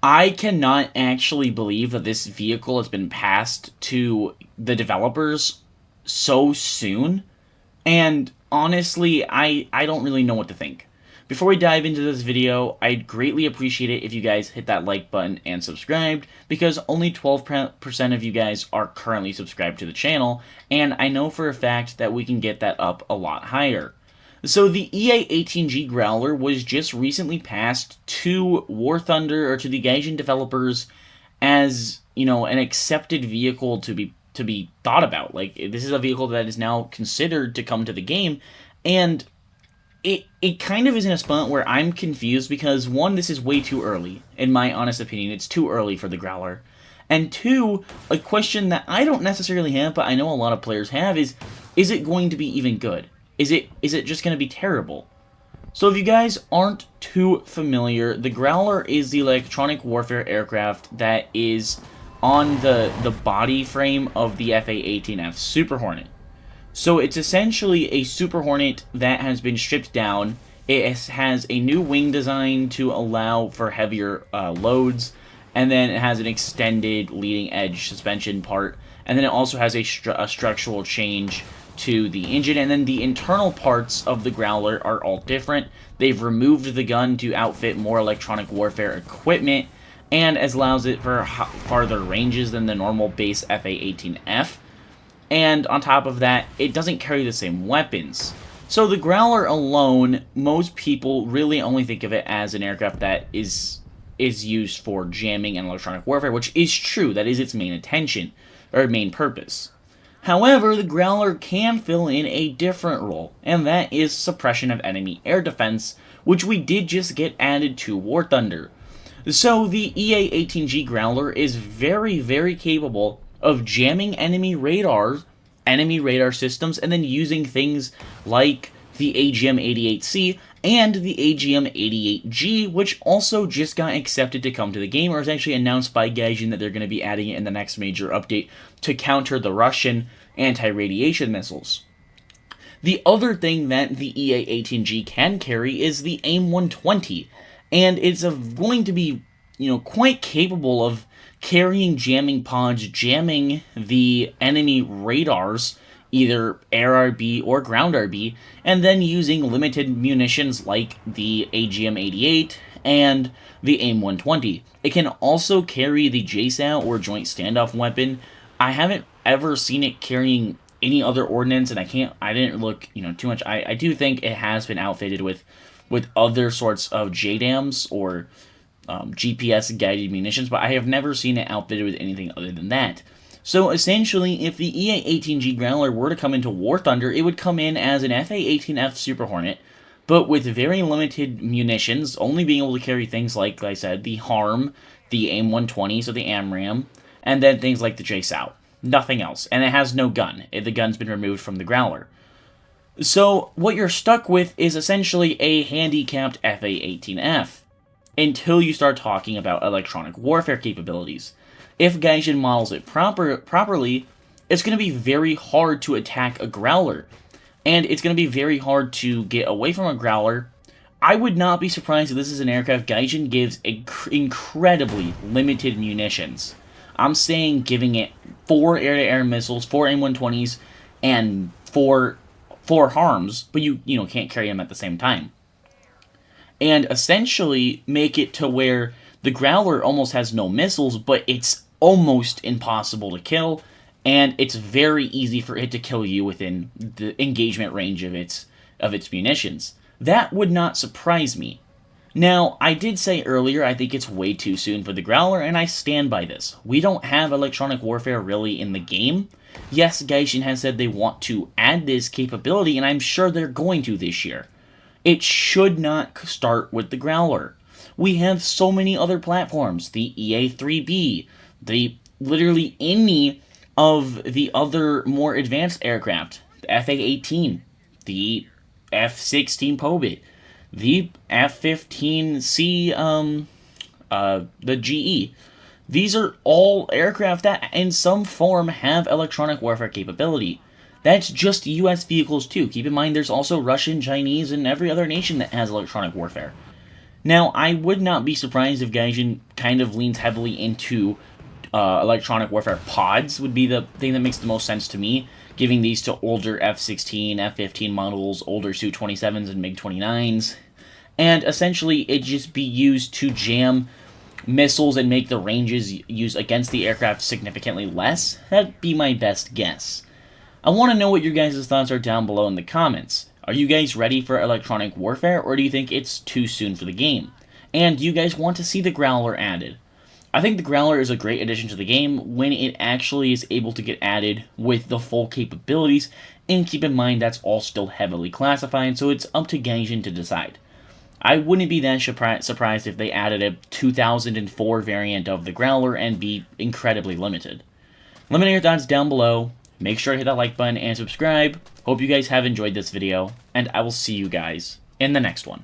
I cannot actually believe that this vehicle has been passed to the developers so soon. And honestly, I don't really know what to think. Before we dive into this video, I'd greatly appreciate it if you guys hit that like button and subscribed, because only 12% of you guys are currently subscribed to the channel, and I know for a fact that we can get that up a lot higher. So the EA-18G Growler was just recently passed to War Thunder, or to the Gaijin developers, as, you know, an accepted vehicle to be thought about. Like, this is a vehicle that is now considered to come to the game, and it kind of is in a spot where I'm confused because, one, this is way too early. In my honest opinion, it's too early for the Growler. And two, a question that I don't necessarily have, but I know a lot of players have, is it going to be even good? Is it just going to be terrible? So if you guys aren't too familiar, the Growler is the electronic warfare aircraft that is on the body frame of the F-A-18F Super Hornet. So it's essentially a Super Hornet that has been stripped down. It has a new wing design to allow for heavier loads, and then it has an extended leading edge suspension part, and then it also has a structural change to the engine, and then the internal parts of the Growler are all different. They've removed the gun to outfit more electronic warfare equipment, and as allows it for farther ranges than the normal base FA-18F. And on top of that, it doesn't carry the same weapons. So the Growler alone, most people really only think of it as an aircraft that is used for jamming and electronic warfare, which is true. That is its main intention, or main purpose. However, the Growler can fill in a different role, and that is suppression of enemy air defense, which we did just get added to War Thunder. So the EA-18G Growler is very, very capable of jamming enemy radar systems, and then using things like the AGM-88C and the AGM-88G, which also just got accepted to come to the game, or is actually announced by Gaijin that they're going to be adding it in the next major update to counter the Russian anti-radiation missiles. The other thing that the EA-18G can carry is the AIM-120, and it's going to be, quite capable of carrying jamming pods, jamming the enemy radars, either air RB or ground RB, and then using limited munitions like the AGM-88 and the AIM-120. It can also carry the JSOW, or Joint Standoff Weapon. I haven't ever seen it carrying any other ordnance, and I didn't look, too much. I do think it has been outfitted with other sorts of JDAMs, or GPS guided munitions, but I have never seen it outfitted with anything other than that. So essentially, if the EA-18G Growler were to come into War Thunder, it would come in as an FA-18F Super Hornet, but with very limited munitions, only being able to carry things like I said, the HARM, the AIM-120, so the AMRAAM, and then things like the JSOW. Nothing else. And it has no gun. The gun's been removed from the Growler. So what you're stuck with is essentially a handicapped FA-18F, until you start talking about electronic warfare capabilities. If Gaijin models it properly, it's going to be very hard to attack a Growler, and it's going to be very hard to get away from a Growler. I would not be surprised if this is an aircraft Gaijin gives incredibly limited munitions. I'm saying giving it 4 air-to-air missiles, 4 AIM-120s, and 4 HARMs, but you can't carry them at the same time. And essentially make it to where the Growler almost has no missiles, but it's almost impossible to kill, and it's very easy for it to kill you within the engagement range of its munitions. That would not surprise me. Now, I did say earlier I think it's way too soon for the Growler, and I stand by this. We don't have electronic warfare really in the game. Yes, Gaijin has said they want to add this capability, and I'm sure they're going to this year. It should not start with the Growler. We have so many other platforms, the EA-3B, literally any of the other more advanced aircraft, the FA-18, the F-16 Pobit, the F-15C, the GE. These are all aircraft that in some form have electronic warfare capability. That's just US vehicles too. Keep in mind there's also Russian, Chinese, and every other nation that has electronic warfare. Now, I would not be surprised if Gaijin kind of leans heavily into electronic warfare pods would be the thing that makes the most sense to me, giving these to older F-16, F-15 models, older Su-27s and MiG-29s, and essentially it just be used to jam missiles and make the ranges used against the aircraft significantly less. That'd be my best guess. I want to know what your guys' thoughts are down below in the comments. Are you guys ready for electronic warfare, or do you think it's too soon for the game? And do you guys want to see the Growler added? I think the Growler is a great addition to the game when it actually is able to get added with the full capabilities, and keep in mind that's all still heavily classified, so it's up to Gaijin to decide. I wouldn't be that surprised if they added a 2004 variant of the Growler and be incredibly limited. Let me know your thoughts down below. Make sure to hit that like button and subscribe. Hope you guys have enjoyed this video, and I will see you guys in the next one.